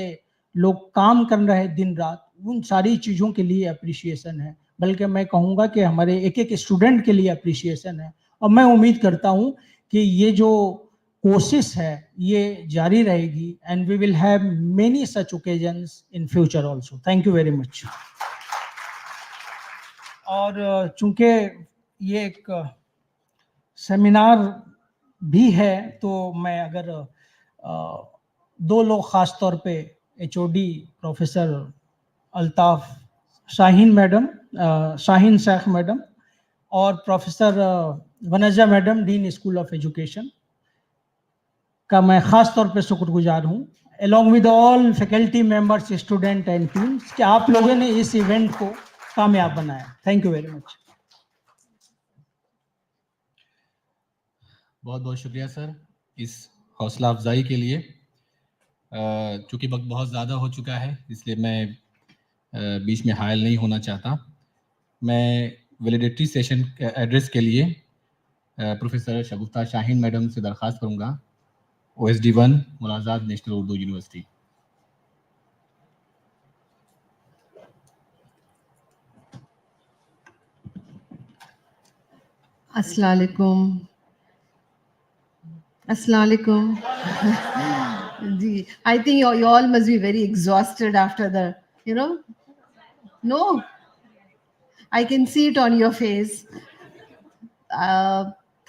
लोग काम कर रहे हैं दिन रात, उन सारी चीज़ों के लिए अप्रिशिएशन है। बल्कि मैं कहूँगा कि हमारे एक एक स्टूडेंट के लिए अप्रिशिएशन है, और मैं उम्मीद करता हूँ कि ये जो कोशिश है ये जारी रहेगी, and we will have many such occasions in future also. Thank you very much. और चूँकि ये एक सेमिनार भी है, तो मैं अगर दो लोग खास तौर पे HOD professor Altaf Shaheen madam, Shaheen Sheikh madam और professor Vanaja madam, dean school of education का मैं खास तौर पे शुक्रगुजार हूँ, along with all faculty members, student and teams, कि आप लोगों ने इस इवेंट को कामयाब बनाया. Thank you very much. बहुत बहुत शुक्रिया सर इस हौसला अफजाई के लिए. चूँकि वक्त बहुत ज़्यादा हो चुका है, इसलिए मैं बीच में हायल नहीं होना चाहता. मैं वैलिडिटी सेशन एड्रेस के लिए प्रोफेसर शगुफ्ता शाहीन मैडम से दरख्वास्त करूँगा, OSD 1 मुलाज़ात national Urdu university. Assalamu alaikum. Assalamu alaikum. I think you all must be very exhausted after the, No, I can see it on your face.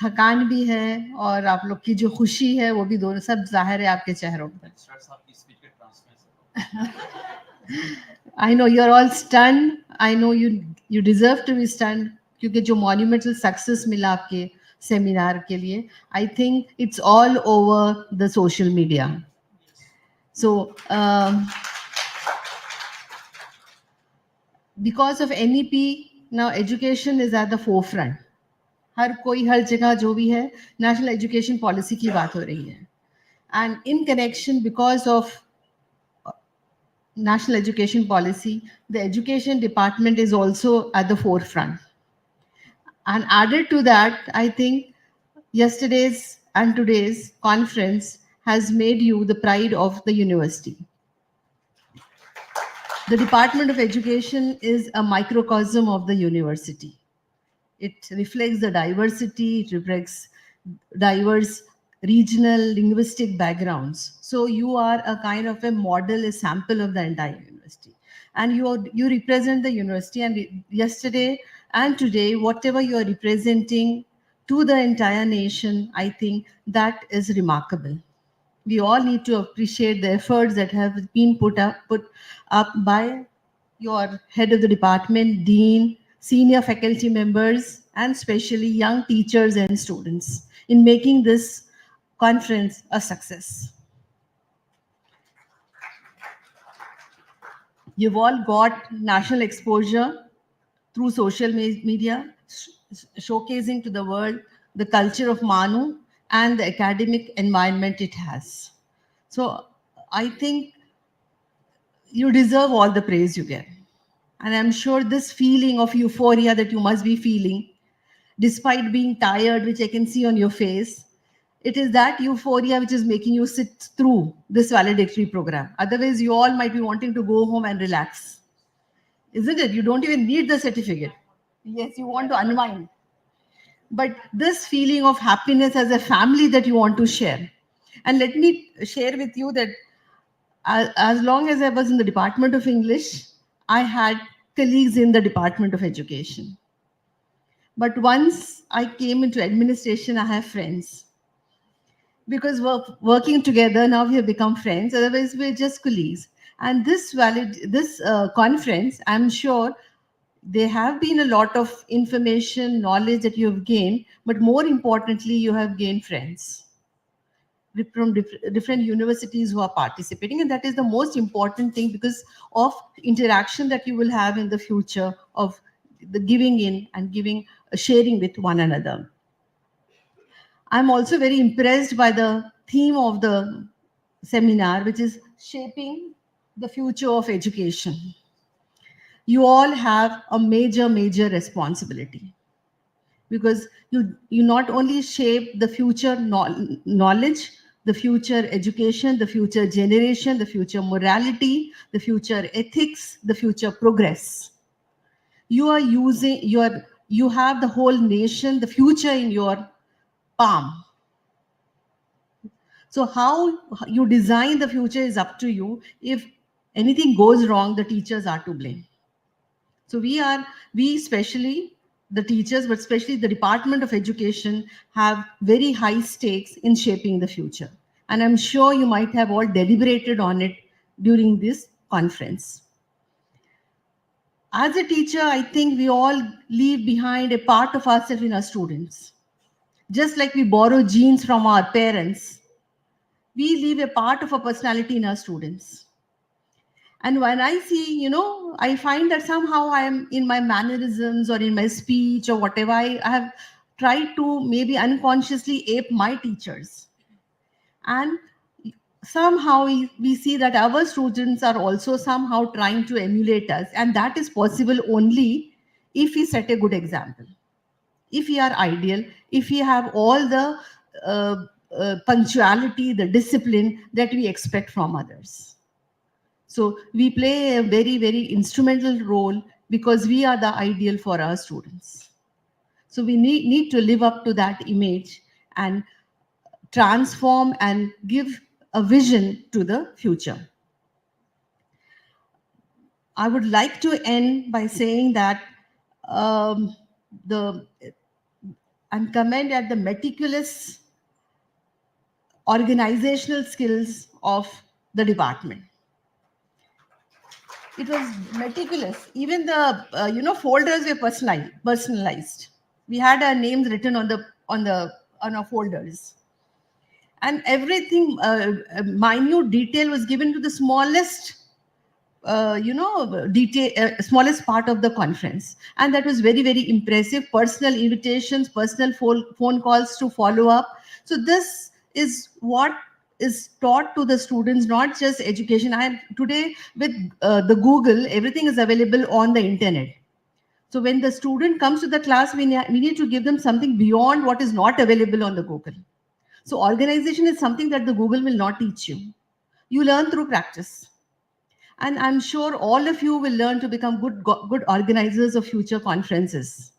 थकान भी है और आप लोग की जो खुशी है वो भी दोनों सब जाहिर है आपके चेहरों पर. I know you're all stunned. I know you deserve to be stunned क्योंकि जो monumental success मिला आपके सेमिनार के लिए, I think it's all over the social media. So because of NEP, now education is at the forefront. हर कोई हर जगह जो भी है नेशनल एजुकेशन पॉलिसी की बात हो रही है. And in connection because of national education policy, the education department is also at the forefront. And added to that, I think yesterday's and today's conference has made you the pride of the university. The Department of Education is a microcosm of the university. It reflects the diversity, it reflects diverse regional linguistic backgrounds. So you are a kind of a model, a sample of the entire university. And you represent the university, and yesterday and today, whatever you are representing to the entire nation, I think that is remarkable. We all need to appreciate the efforts that have been put up by your head of the department, dean, senior faculty members, and especially young teachers and students in making this conference a success. You've all got national exposure through social media, showcasing to the world the culture of MANUU and the academic environment it has. So I think you deserve all the praise you get. And I'm sure this feeling of euphoria that you must be feeling, despite being tired, which I can see on your face, it is that euphoria which is making you sit through this valedictory program. Otherwise, you all might be wanting to go home and relax. Isn't it? You don't even need the certificate. Yes, you want to unwind. But this feeling of happiness as a family that you want to share. And let me share with you that as long as I was in the Department of English, I had colleagues in the Department of Education. But once I came into administration, I have friends. Because we're working together, now we have become friends. Otherwise, we're just colleagues. And this conference, I'm sure there have been a lot of information, knowledge that you have gained, but more importantly, you have gained friends from different universities who are participating. And that is the most important thing because of interaction that you will have in the future of the giving in and sharing with one another. I'm also very impressed by the theme of the seminar, which is shaping the future of education. You all have a major responsibility because you not only shape the future knowledge, the future education, the future generation, the future morality, the future ethics, the future progress. You have the whole nation, the future in your palm. So how you design the future is up to you. If anything goes wrong, the teachers are to blame. So we especially the teachers, but especially the Department of Education, have very high stakes in shaping the future. And I'm sure you might have all deliberated on it during this conference. As a teacher, I think we all leave behind a part of ourselves in our students. Just like we borrow genes from our parents, we leave a part of our personality in our students. And when I see, I find that somehow I am in my mannerisms or in my speech or whatever, I have tried to maybe unconsciously ape my teachers. And somehow we see that our students are also somehow trying to emulate us. And that is possible only if we set a good example. If we are ideal, if we have all the punctuality, the discipline that we expect from others. So we play a very, very instrumental role because we are the ideal for our students. So we need to live up to that image and transform and give a vision to the future. I would like to end by saying that and comment at the meticulous organizational skills of the department. It was meticulous. Even the folders were personalized. We had our names written on our folders, and everything minute detail was given to the smallest smallest part of the conference, and that was very, very impressive. Personal invitations, personal phone calls to follow up. So this is what is taught to the students, not just education. Today with the Google, everything is available on the internet. So when the student comes to the class, we need to give them something beyond what is not available on the Google. So organization is something that the Google will not teach you. You learn through practice. And I'm sure all of you will learn to become good organizers of future conferences.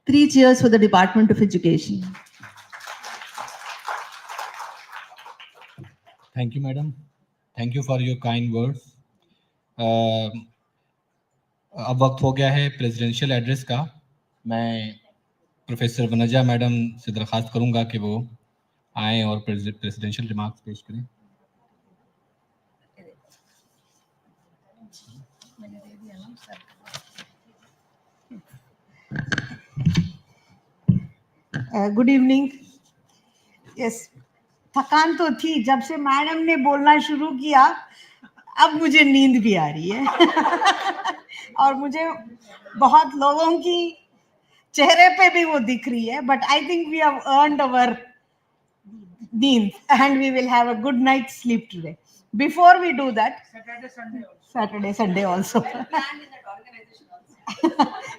3 cheers for the Department of Education. Thank you, madam. Thank you for your kind words. अब वक्त हो गया है presidential address का. मैं professor Vanaja madam से दरख्वास्त करूंगा कि वो आए और प्रेसिडेंशियल रिमार्क्स पेश करें. Good evening. यस, थकान तो थी जब से मैडम ने बोलना शुरू किया. अब मुझे नींद भी आ रही है और मुझे बहुत लोगों की चेहरे पे भी वो दिख रही है. But I think we have earned our neend and we will have a good night sleep today. Before we do that, Saturday, Sunday also.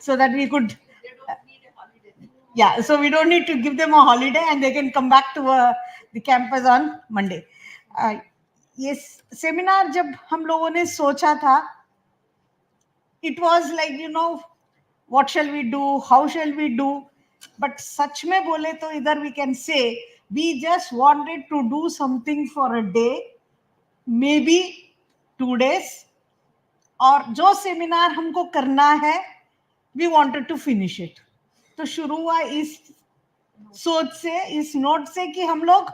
So that we could, yeah, so we don't need to give them a holiday and they can come back to the campus on Monday. ये seminar जब हम लोगों ने सोचा था, it was like, what shall we do, how shall we do, but सच में बोले तो इधर we can say we just wanted to do something for a day, maybe 2 days, और जो सेमिनार हमको करना है we wanted to finish it. तो शुरू हुआ इस सोच से, इस नोट से कि हम लोग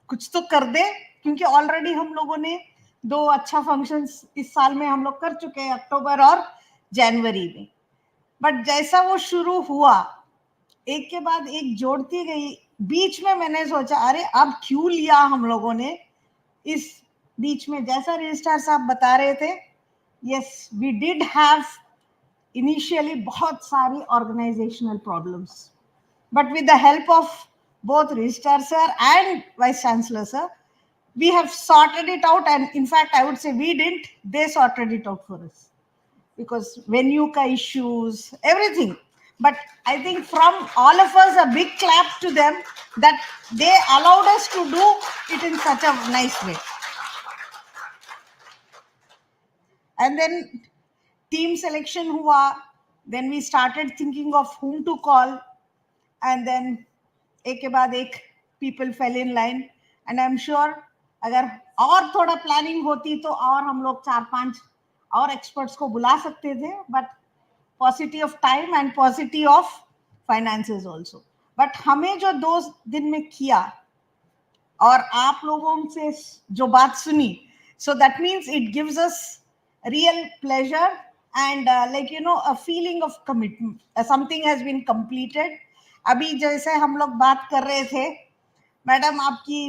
कुछ तो कर दे, क्योंकि ऑलरेडी हम लोगों ने 2 अच्छा फंक्शंस इस साल में हम लोग कर चुके हैं, अक्टूबर और जनवरी में. बट जैसा वो शुरू हुआ, एक के बाद एक जोड़ती गई. बीच में मैंने सोचा अरे अब क्यों लिया हम लोगों ने इस बीच में, जैसा रजिस्ट्रार साहब बता रहे थे. Yes, we did have initially बहुत सारी organisational problems, but with the help of both registrar sir and vice chancellor sir, we have sorted it out. And in fact, I would say we didn't, they sorted it out for us, because venue ka issues, everything. But I think from all of us, a big clap to them that they allowed us to do it in such a nice way. And then team selection hua, then we started thinking of whom to call, and then एक के बाद एक people fell in line. And I'm sure अगर और थोड़ा planning होती तो और हम लोग 4-5 और एक्सपर्ट्स को बुला सकते थे. But paucity of time and paucity of finances also. But हमें जो 2 दिन में किया और आप लोगों से जो बात सुनी, so that means it gives us real pleasure and like you know a feeling of commitment. Something has been completed. अभी जैसे हम लोग बात कर रहे थे, मैडम आपकी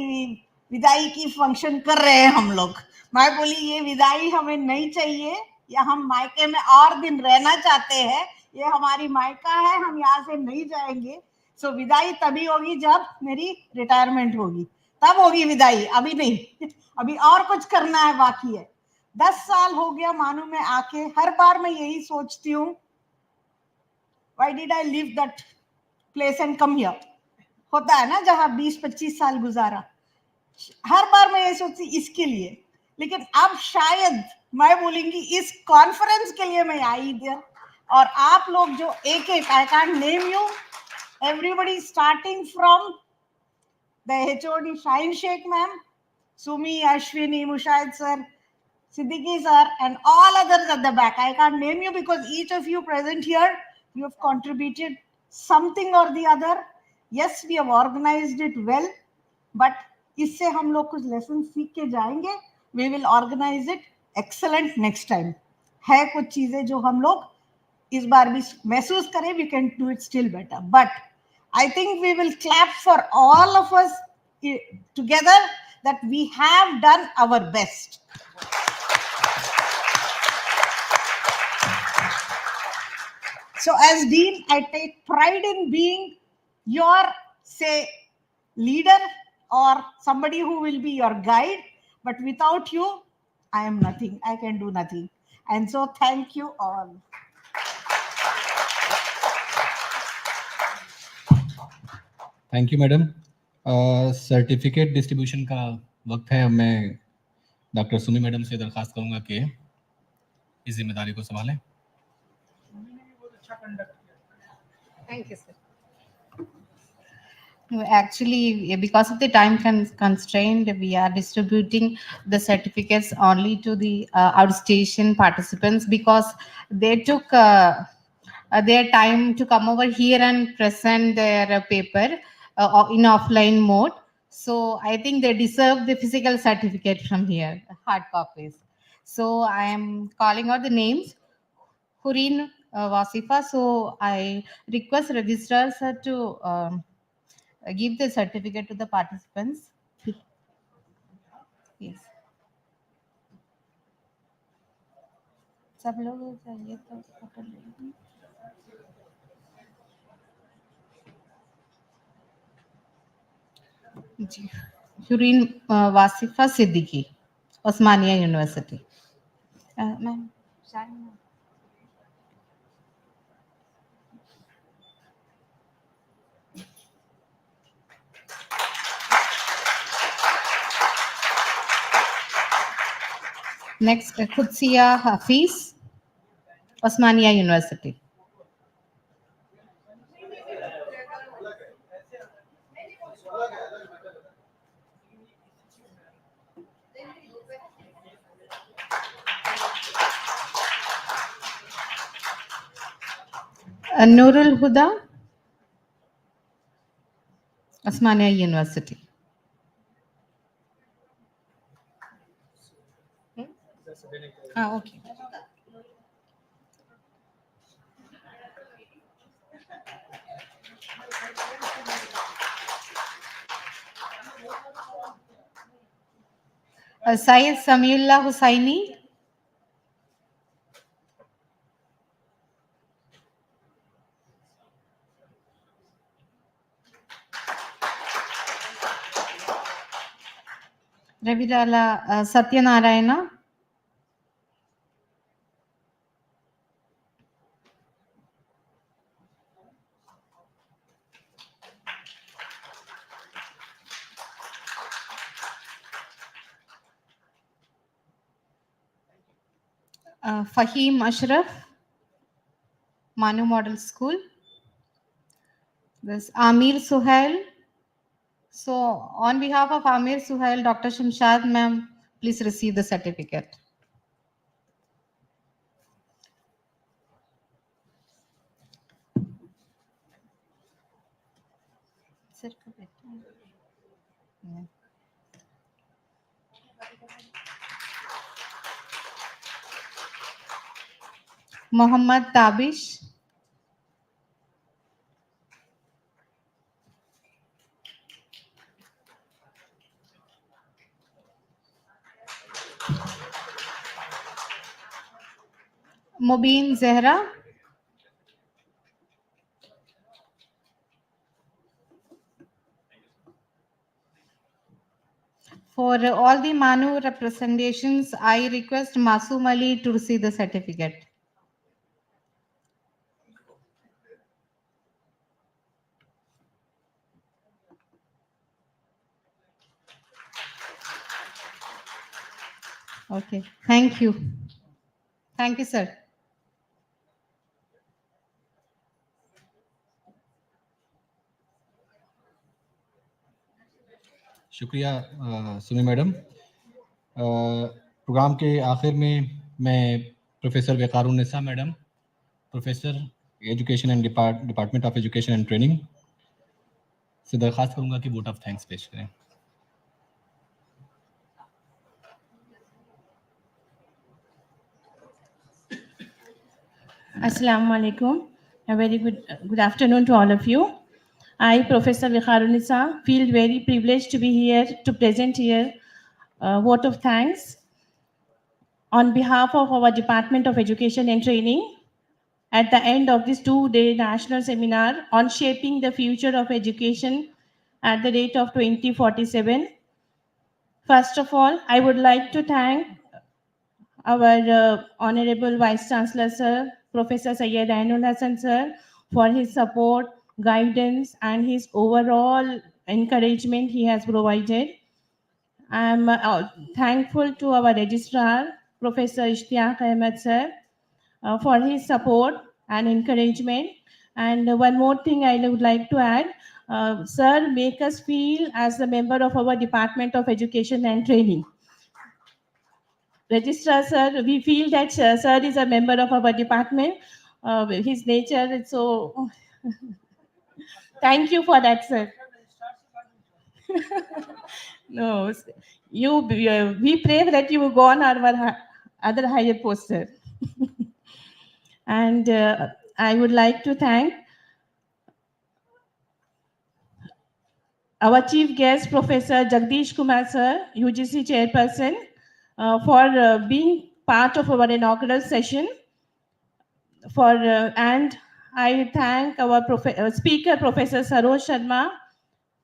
विदाई की फंक्शन कर रहे हैं हम लोग, मैं बोली ये विदाई हमें नहीं चाहिए, या हम मायके में और दिन रहना चाहते हैं, ये हमारी मायका है, हम यहाँ से नहीं जाएंगे. सो विदाई तभी होगी जब मेरी रिटायरमेंट होगी, तब होगी विदाई, अभी नहीं. अभी और कुछ करना है बाकी है. 10 साल हो गया मानू में आके, हर बार मैं यही सोचती हूँ, why did I leave that place and come here. होता है ना जहां 20-25 साल गुजारा, हर बार मैं ये सोचती इसके लिए. लेकिन अब शायद मैं बोलूंगी इस कॉन्फ्रेंस के लिए मैं आई इधर, और आप लोग जो एक एक, I can't name you, everybody starting from the HOD Shine Sheikh ma'am, Sumi, Ashwini, Mushahid sir, Siddiqui sir, and all others at the back. I can't name you because each of you present here, you have contributed something or the other. Yes, we have organized it well, but इससे हम लोग कुछ lesson सीख के जाएंगे. We will organize it excellent next time. है कुछ चीजें जो हम लोग इस बार भी महसूस करें, we can do it still better. But I think we will clap for all of us together that we have done our best. So as Dean, I take pride in being your, say, leader or somebody who will be your guide. But without you, I am nothing. I can do nothing. And so thank you all. Thank you madam. Certificate distribution का वक्त है. मैं doctor Sumi madam से दरखास्त करूंगा कि इस जिम्मेदारी को संभालें. Thank you, sir. No, actually, because of the time constraint, we are distributing the certificates only to the outstation participants because they took their time to come over here and present their paper in offline mode. So I think they deserve the physical certificate from here, hard copies. So I am calling out the names. Hureen Wasifa. So I request registrars to give the certificate to the participants. Yes. सब लोग चाहिए तो पकड़ लेंगे. जी. Hureen Wasifa Siddiqui, Osmania University. Ma'am, next, Qudsiya Hafiz, Osmania University. Nurul Huda, Osmania University. Okay. Syed Samiullah Hussaini. Ravirala Satyanarayana. Fahim Ashraf, MANUU Model School. This Amir Suhail. So on behalf of Amir Suhail, Dr. Shamshad ma'am, please receive the certificate. Sir, yeah. Muhammad Tabish. Mubin Zehra. For all the MANUU representations, I request Masum Ali to receive the certificate. Okay, thank you. Thank you, sir. शुक्रिया Sumi madam. Programme के आखिर में मैं professor Waqarunnisa madam, professor education and department of education and training से दरख्वास्त करूंगा कि vote of thanks पेश करें। Assalamu alaikum. A very good afternoon to all of you. I, Professor Vaqarunisa, feel very privileged to be here to present here a vote of thanks on behalf of our Department of Education and Training at the end of this two-day national seminar on shaping the future of education at the rate of 2047. First of all, I would like to thank our Honorable Vice Chancellor, Sir, Professor Syed Ainul Hassan, Sir, for his support, guidance, and his overall encouragement he has provided. I am thankful to our Registrar, Professor Ishtiaq Ahmed, Sir, for his support and encouragement. And one more thing I would like to add, Sir, make us feel as a member of our Department of Education and Training. Registrar, sir, we feel that sir is a member of our department. His nature is so. Thank you for that, sir. No, we pray that you will go on our other higher post, sir. And I would like to thank our chief guest, Professor Jagdish Kumar, sir, UGC chairperson, for being part of our inaugural session. And I thank our speaker, Professor Saroj Sharma,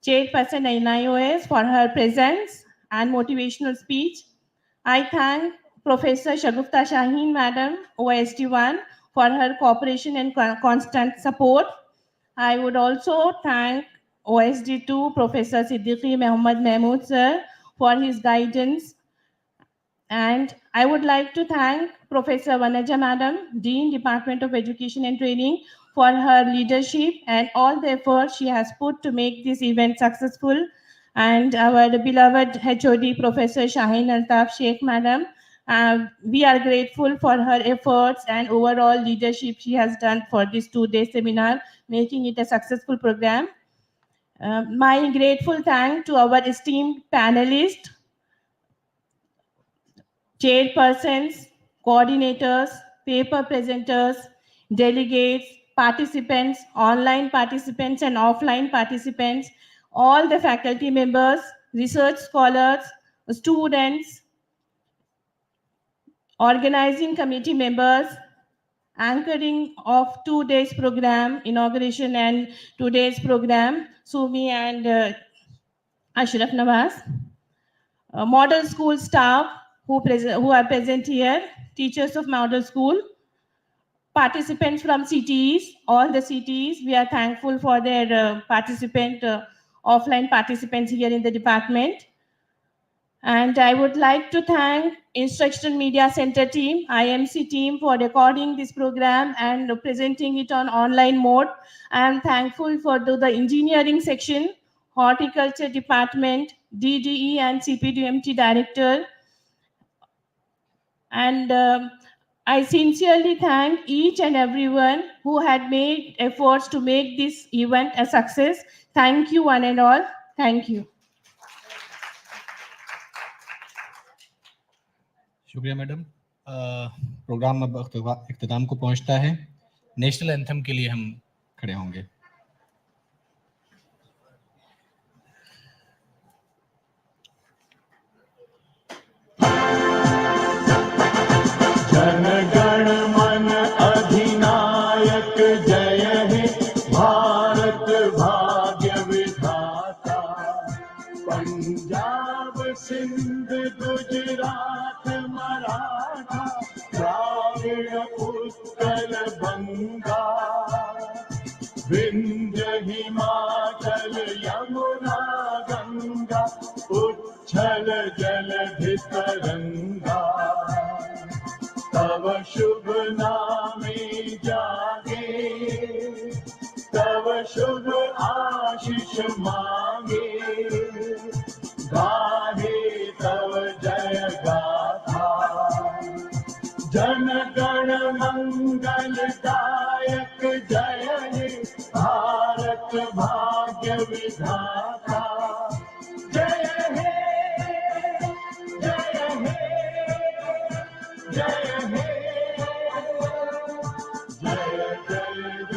chairperson NIOS, for her presence and motivational speech. I thank Professor Shagufta Shaheen, Madam, OSD1, for her cooperation and constant support. I would also thank OSD2, Professor Siddiqui Muhammad Mahmood, sir, for his guidance. And I would like to thank Professor Vanaja Madam, Dean, Department of Education and Training, for her leadership and all the effort she has put to make this event successful. And our beloved HOD, Professor Shaheen Altaf Sheikh Madam, we are grateful for her efforts and overall leadership she has done for this two-day seminar, making it a successful program. My grateful thanks to our esteemed panelists, chairpersons, coordinators, paper presenters, delegates, participants, online participants and offline participants, all the faculty members, research scholars, students, organizing committee members, anchoring of 2 days program, inauguration and 2 days program, Sumi and Ashraf Nawaz. Model school staff who are present here, teachers of model school, participants from CTEs, all the CTEs, we are thankful for their offline participants here in the department. And I would like to thank Instructional Media Centre team, IMC team, for recording this program and presenting it on online mode. I am thankful for the engineering section, horticulture department, DDE and CPDMT director. And I sincerely thank each and everyone who had made efforts to make this event a success. Thank you one and all. Thank you. शुक्रिया madam. Programme अब इख्तिताम को पहुंचता है। National anthem के लिए हम खड़े होंगे। जन गण मन अधिनायक जय हे भारत भाग्य विधाता। पंजाब सिंध गुजरात मराठा द्राविड़ उत्कल बंगा। विंध्य हिमाचल यमुना गंगा उच्छल जलधि तरंगा। तव शुभ नामे जागे तव शुभ आशीष मांगे। गाहे तव जय गाथा। जन गण मंगलदायक जय हे भारत भाग्य विधाता। जय हे जय हे जय हे जय जय